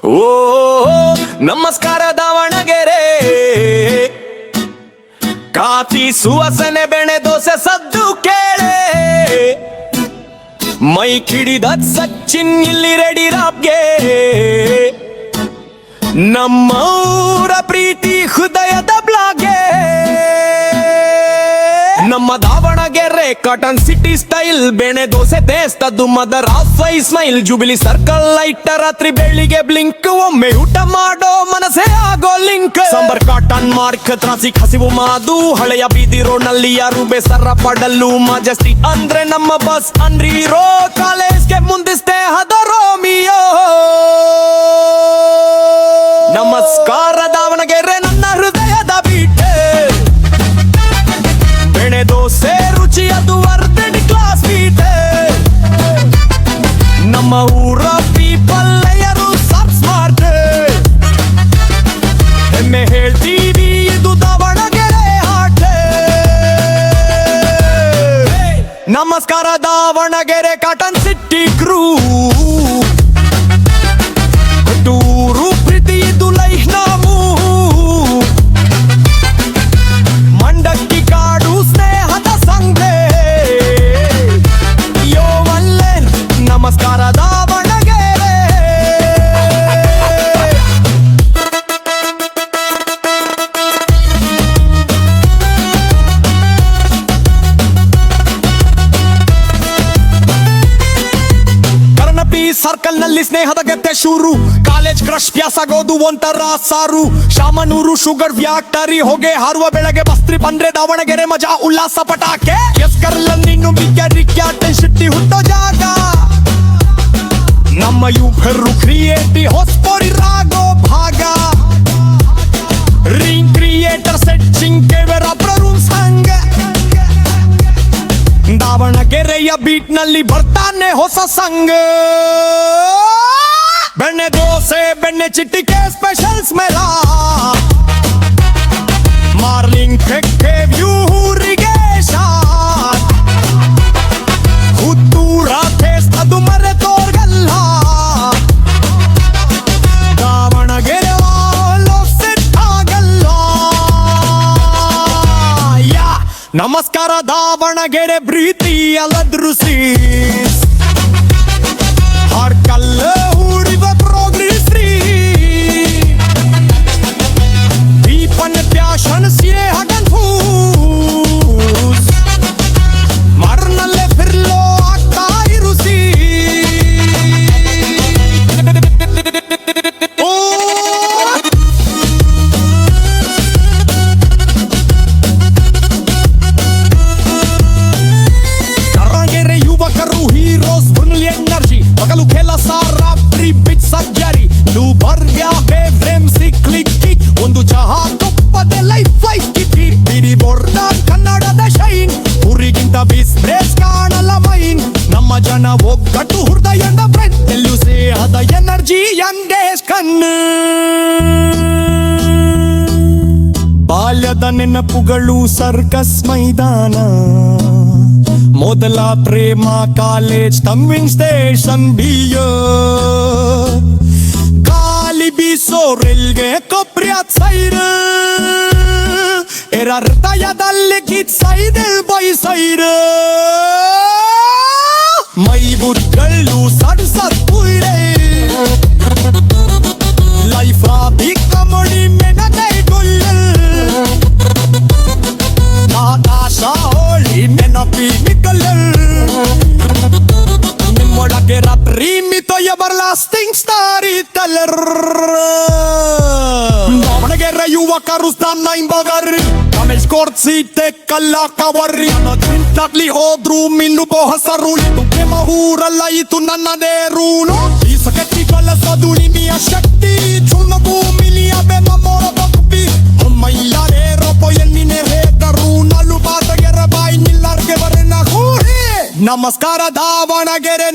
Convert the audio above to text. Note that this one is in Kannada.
ಓ ನಮಸ್ಕಾರ ದಾವಣಗೆರೆ, ಕಾಫಿ ಸುವಾಸನೆ ಬೆಣ್ಣೆ ದೋಸೆ ಸದ್ದು ಕೇಳೆ, ಮೈ ಕಿಡಿದ ಸಚಿನ್ ಇಲ್ಲಿ ರೆಡಿ ರಾಪ್ಗೆ, ನಮ್ಮೂರ ಪ್ರೀತಿ ಹೃದಯದ ಬ್ಲಾಗೆ, ನಮ್ಮ ದಾವಣಗೆರೆ ಕಾಟನ್ ಸಿಟಿ ಸ್ಟೈಲ್ ಬೆಣ್ಣೆ dosa taste mother of I smile, jubilee circle light ರಾತ್ರಿ ಬೆಳಿಗ್ಗೆ ಬ್ಲಿಂಕ್, ಒಮ್ಮೆ ಊಟ ಮಾಡೋ ಮನಸ್ಸೇ ಆಗೋ link, sambar cotton mark Trasi ಹಸಿವು ಮಾದು, ಹಳೆಯ ಬೀದಿ ರೋಡ್ ನಲ್ಲಿ ಯಾರು ಬೇಸರ ಪಡಲು, ಮಜೆಸ್ಟಿಕ್ ಅಂದ್ರೆ ನಮ್ಮ ಬಸ್ ಅನ್ರೀರೋ, ಕಾಲೇಜ್ಗೆ ಮುಂದೆ ಸ್ನೇಹದ ರೋಮಿಯೋ. ನಮಸ್ಕಾರ ದಾವಣಗೆರೆ ನನ್ನ ಹೃದಯದ ಬೀಟೆ, ಬೆಣ್ಣೆ ದೋಸೆ ರುಚಿ ಅದು ವರ್ಧೆಡ್ ಕ್ಲಾಸ್ ಬೀಟೆ, ನಮ್ಮ ಊರ ಪೀಪಲ್ ಯಾರು ಸಬ್ ಸ್ಮಾರ್ಟ್, ಹೆಮ್ಮೆ ಹೇಳ್ತೀವಿ ಇದು ದಾವಣಗೆರೆ ಹಾಟೆ. ನಮಸ್ಕಾರ ದಾವಣಗೆರೆ ಕಾಟನ್ ಸಿಟಿ ಕ್ರೂ, ಟೂರು ಪ್ರೀತಿ ಇದು ಲೈಫ್ ನಾವು, ಮಂಡಕ್ಕಿ ಕಾಡು ಸ್ನೇಹದ ಸಂಘೆ, ಯೋ ವಲ್ಲೆ ನಮಸ್ಕಾರ ದಾವಣಗೆರೆ. ಕರ್ನಪಿ ಸರ್ಕಲ್ ನಲ್ಲಿ ಸ್ನೇಹದ ಗೆತ್ತೆ ಶೂರು, ಕಾಲೇಜ್ ಕ್ರಶ್ ಪ್ಯಾಸಾಗೋದು ಒಂಥರ ಸಾರು, ಶಾಮನೂರು ಶುಗರ್ ಫ್ಯಾಕ್ಟರಿ ಹೊಗೆ ಹಾರುವ ಬೆಳಗ್ಗೆ ಬಸ್ತ್ರಿ ಬಂದ್ರೆ ದಾವಣಗೆರೆ ಮಜಾ ಉಲ್ಲಾಸ ಪಟಾಕೆ, ಎಸ್ಕರ್ಲ ನೀನು ಬಿಗ್ಗರಿ ಕ್ಯಾಟನ್ ಶಿಟ್ಟಿ ಹುಟ್ಟೋ ಜಾಗ, ನಮ್ಮ ಯುವಕರು ಕ್ರಿಯೇಟಿವ್ ಹೊಸ್ಪೋರಿ ರಾಗೋ ಭಾಗ, ರಿಂಗ್ ಕ್ರಿಯೇಟರ್ ಸೆಟ್ಟಿಂಗ್ ಕೆವೆರ ರೂಮ್ ಸಂಘ, ದಾವಣಗೆರೆಯ ಬೀಟ್ ನಲ್ಲಿ ಬರ್ತಾನೆ ಹೊಸ ಸಂಘ, ಬೆಣ್ಣೆ ದೋಸೆ ಬೆಣ್ಣೆ ಚಿಟ್ಟಿಗೆ ಸ್ಪೆಷಲ್ ಸ್ಮೆಲ, ಮಾರ್ಲಿಂಗ್ ಫೆಕ್ಕೆ ವ್ಯೂ ಊರಿಗೆ ಶಾಟ್, ಹುತ್ತೂರ ಟೇಸ್ಟ್ ಅದು ಮರೆತೋರ್ಗಲ್ಲ, ದಾವಣಗೆರೆ ವಾಲೋ ಸೆಟ್ ಆಗಲ್ಲ. ನಮಸ್ಕಾರ ದಾವಣಗೆರೆ ಪ್ರೀತಿ ಅಲದೃಸಿ, ಹರ್ಕಲ್ಲ ಹೂಡಿದ ಪ್ರೋಗ್ರೆಸ್ ರೀ, ದೀಪನ್ ಪ್ಯಾಶನ್ ಸಿರೆ ಹಗನ್ ಫೂಸ್, ಮರ್ನಲ್ಲೇ ಫಿರ್ಲೋ ಆಗ್ತಾ ಇರುಸಿ, ದಾವಣಗೆರೆ ಯುವಕರು ಹೀರೋಸ್ ಫುಲ್ ಎನರ್ಜಿ, ಮಗಲು ಕೆಲಸ ರಾತ್ರಿ ಬಿಟ್ ಸರ್ಜರಿ, ಲೂಬರ್ಗ್ಯಾ ಬೇವ್ರೆಮ್ ಸಿಕ್ಲಿಕ್ಕಿ, ಒಂದು ಚಹಾ ತುಪ್ಪದೆ ಲೈಫ್ ಕಿಟ್ಟಿ, ಬಿಡಿ ಬೋರ್ಡ ಕನ್ನಡದ ಶೈನ್, ಊರಿಗಿಂತ ಬಿಸ್ನೆಸ್ ಕಾಣಲ್ಲ ಮೈನ್, ನಮ್ಮ ಜನ ಒಗ್ಗಟ್ಟು ಹೃದಯದ ಫ್ರೆಂಡ್, ಎಲ್ಲೂ ಸೇಹದ ಎನರ್ಜಿ ಯಂಗೇಶ್ ಕಣ್ಣು, ಬಾಲ್ಯದ ನೆನಪುಗಳು ಸರ್ಕಸ್ ಮೈದಾನ, ಮೊದಲ ಪ್ರೇಮ ಕಾಲೇಜ್ ತಮ್ಮಿಂಗ್ ಸ್ಟೇಷನ್ ಬಿಯೋ, ಗಾಲಿ ಬೀಸೋ ರೈಲ್ಗೆ ಕೊಪ್ರಿಯಾತ್ ಸೈರ್, ಎರ ಹೃದಯದಲ್ಲಿ ಕಿತ್ ಸೈದಿಲ್ ಬೈ ಸೈರ್, ಮೈ ಬುದ್ಧಗಳು ಸಡ್ಸತ್ ಪುಯ್ರೆ, ಲೈಫ್ ಆದಿ ಕಮಡಿ ಮೆನಕೈ ಗುಲ್ಲಲ್, ಆಕಾಶ ಹೋಳಿ ನೆನಪಿ ನಿಕ್ಕಲ್ಲಲ್, ನಿಮ್ಮೊಳಗೆ ರಾತ್ರಿ ಮಿತೋ ಎವರ್ಲಾಸ್ಟಿಂಗ್ ಸ್ಟಾರ್ ಇತ್ತಲ್ಲರ್. ದಾವಣಗೆರೆ ಯುವಕರು ಸ್ಥಾನ ಇಂಬಗರ್ರಿ, ಕಾಲೇಜ್ ಕೋರ್ಟ್ ಸೀಟೆ ಕಲ್ಲ ಕವರ್ರಿ, ಲಿ ಹೋದ್ರು ಮಿನ್ನು ಬಹುಸರು, ಇದು ಪ್ರೇಮ ಊರಲ್ಲ ಇದು ನನ್ನದೇ ರೂನು, ಈ ಸಕತಿ ಕಲಸದು ನಿಮಿಯ ಶಕ್ತಿ, ಚುನ್ನ ಭೂಮಿಲಿಯ ಬೆಮ್ಮ ಮೋರ ಬಗ್ಬಿ, ಒಮ್ಮಯ್ಯಾರೇ ರೋಪೋ ಎನ್ನಿನೆ ಹೇಗರು, ನಲ್ಲು ಬಾತಗೆರ ಬಾಯಿ ನಿಲ್ಲರ್ಗೆ ಬರೆನ ಕೂರಿ. ನಮಸ್ಕಾರ ದಾವಣಗೆರೆ